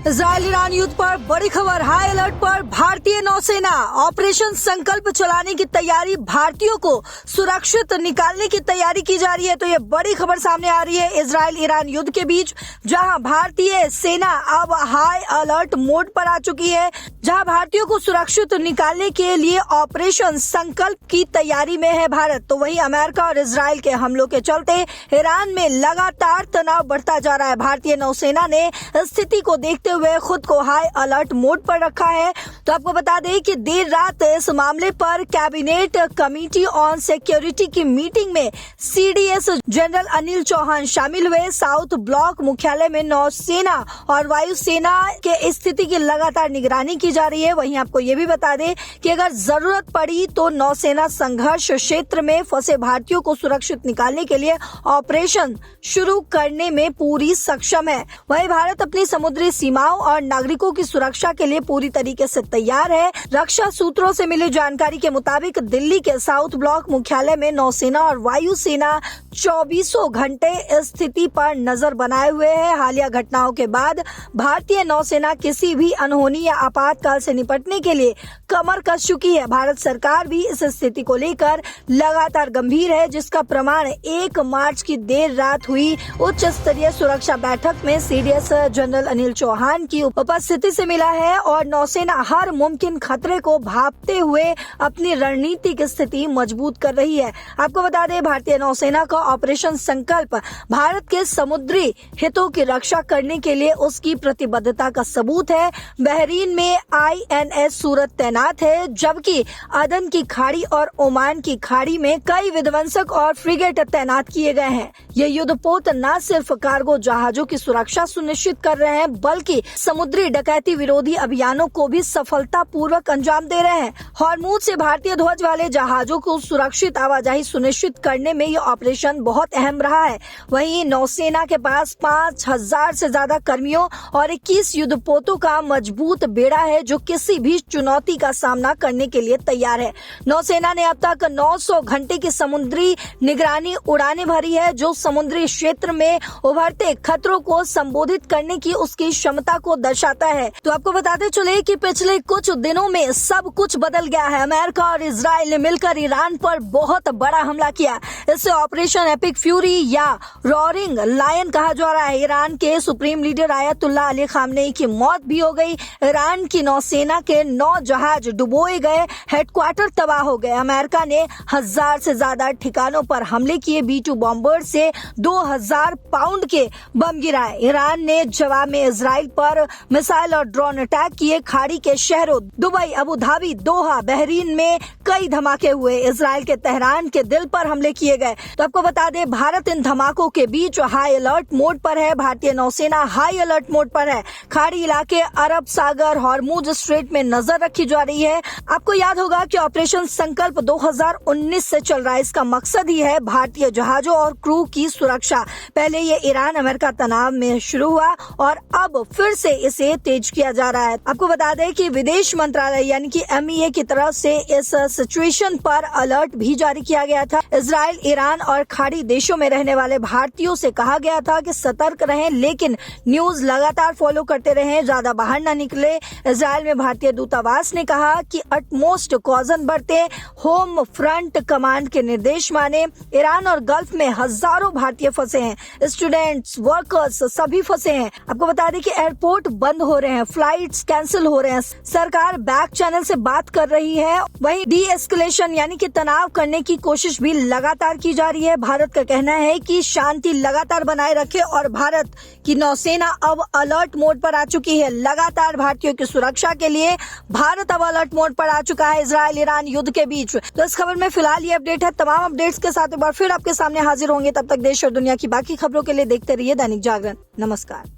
Israel Iran युद्ध पर बड़ी खबर। हाई अलर्ट पर भारतीय नौसेना। ऑपरेशन संकल्प चलाने की तैयारी, भारतीयों को सुरक्षित निकालने की तैयारी की जा रही है। तो ये बड़ी खबर सामने आ रही है इजराइल ईरान युद्ध के बीच, जहां भारतीय सेना अब हाई अलर्ट मोड पर आ चुकी है, जहां भारतीयों को सुरक्षित निकालने के लिए ऑपरेशन संकल्प की तैयारी में है भारत। तो वहीं अमेरिका और इजराइल के हमलों के चलते ईरान में लगातार तनाव बढ़ता जा रहा है। भारतीय नौसेना ने स्थिति को देखते हुए खुद को हाई अलर्ट मोड पर रखा है। तो आपको बता दें कि देर रात इस मामले पर कैबिनेट कमेटी ऑन सिक्योरिटी की मीटिंग में सीडीएस जनरल अनिल चौहान शामिल हुए। साउथ ब्लॉक मुख्यालय में नौसेना और वायुसेना के स्थिति की लगातार निगरानी की जा रही है। वहीं आपको ये भी बता दें कि अगर जरूरत पड़ी तो नौसेना संघर्ष क्षेत्र में फंसे भारतीयों को सुरक्षित निकालने के लिए ऑपरेशन शुरू करने में पूरी सक्षम है। वहीं भारत अपनी समुद्री सीमाओं और नागरिकों की सुरक्षा के लिए पूरी तरीके से तैयार है। रक्षा सूत्रों से मिली जानकारी के मुताबिक दिल्ली के साउथ ब्लॉक मुख्यालय में नौसेना और वायुसेना 24 घंटे स्थिति पर नजर बनाए हुए है। हालिया घटनाओं के बाद भारतीय नौसेना किसी भी अनहोनी या आपातकाल से निपटने के लिए कमर कस चुकी है। भारत सरकार भी इस स्थिति को लेकर लगातार गंभीर है, जिसका प्रमाण 1 मार्च की देर रात हुई उच्च स्तरीय सुरक्षा बैठक में सीडीएस जनरल अनिल चौहान की उपस्थिति से मिला है। और नौसेना हर मुमकिन खतरे को भांपते हुए अपनी रणनीतिक स्थिति मजबूत कर रही है। आपको बता दें, भारतीय नौसेना का ऑपरेशन संकल्प भारत के समुद्री हितों की रक्षा करने के लिए उसकी प्रतिबद्धता का सबूत है। बहरीन में INS सूरत तैनात है, जबकि अदन की खाड़ी और ओमान की खाड़ी में कई विध्वंसक और फ्रिगेट तैनात किए गए हैं। ये युद्धपोत न सिर्फ कार्गो जहाजों की सुरक्षा सुनिश्चित कर रहे हैं, बल्कि समुद्री डकैती विरोधी अभियानों को भी सफलतापूर्वक अंजाम दे रहे हैं। हॉर्मूज से भारतीय ध्वज वाले जहाजों को सुरक्षित आवाजाही सुनिश्चित करने में ये ऑपरेशन बहुत अहम रहा है। वहीं नौसेना के पास 5000 से ज्यादा कर्मियों और 21 युद्धपोतों का मजबूत बेड़ा है, जो किसी भी चुनौती का सामना करने के लिए तैयार है। नौसेना ने अब तक 900 घंटे की समुद्री निगरानी उड़ानें भरी है, जो समुद्री क्षेत्र में उभरते खतरों को संबोधित करने की उसकी क्षमता को दर्शाता है। तो आपको बताते चले कि पिछले कुछ दिनों में सब कुछ बदल गया है। अमेरिका और इजराइल ने मिलकर ईरान पर बहुत बड़ा हमला किया। इसे ऑपरेशन एपिक फ्यूरी या रोरिंग लायन कहा जा रहा है। ईरान के supreme leader Ayatollah Ali Khamenei की मौत भी हो गई। ईरान की नौसेना के 9 जहाज डुबोए गए, हेडक्वार्टर तबाह हो गए। अमेरिका ने 1000 से ज्यादा ठिकानों पर हमले किए। B-2 बॉम्बर से 2000 पाउंड के बम गिराए। ईरान ने जवाब में इजराइल पर मिसाइल और ड्रोन अटैक किए। खाड़ी के शहरों दुबई, अबू धाबी, दोहा, बहरीन में कई धमाके हुए। इजराइल के तेहरान के दिल पर हमले किए गए। तो आपको बता दें, भारत इन धमाकों के बीच हाई अलर्ट मोड पर है। भारतीय नौसेना हाई अलर्ट मोड पर है। खाड़ी इलाके, अरब सागर, हॉर्मूज स्ट्रेट में नजर रखी जा रही है। आपको याद होगा कि ऑपरेशन संकल्प 2019 से चल रहा है। इसका मकसद ही है भारतीय जहाजों और क्रू की सुरक्षा। पहले ये ईरान अमेरिका तनाव में शुरू हुआ और अब फिर से इसे तेज किया जा रहा है। आपको बता दें कि विदेश मंत्रालय यानी कि MEA की तरफ से इस सिचुएशन पर अलर्ट भी जारी किया गया था। इजराइल, ईरान और खाड़ी देशों में रहने वाले भारतीयों से कहा गया था कि सतर्क रहें, लेकिन न्यूज लगातार फॉलो करते रहें, ज्यादा बाहर न निकले। इजराइल में भारतीय दूतावास ने कहा कि अटमोस्ट कॉजन बरते, होम फ्रंट कमांड के निर्देश माने। ईरान और गल्फ में हजारों भारतीय फंसे हैं, स्टूडेंट्स, वर्कर्स सभी फंसे हैं। आपको बता दें कि एयरपोर्ट बंद हो रहे हैं, फ्लाइट्स कैंसिल हो रहे हैं। सरकार बैक चैनल से बात कर रही है। वहीं डी एस्केलेशन यानी कि तनाव करने की कोशिश भी लगातार की जा रही है। भारत का कहना है कि शांति लगातार बनाए रखे और भारत की नौसेना अब अलर्ट मोड पर आ चुकी है। लगातार भारतीयों की सुरक्षा के लिए भारत अब अलर्ट मोड पर आ चुका है इजराइल ईरान युद्ध के बीच। तो इस खबर में फिलहाल ये अपडेट है। तमाम अपडेट्स के साथ एक बार फिर आपके सामने हाजिर होंगे। तब तक देश और दुनिया की बाकी खबरों के लिए देखते रहिए दैनिक जागरण। नमस्कार।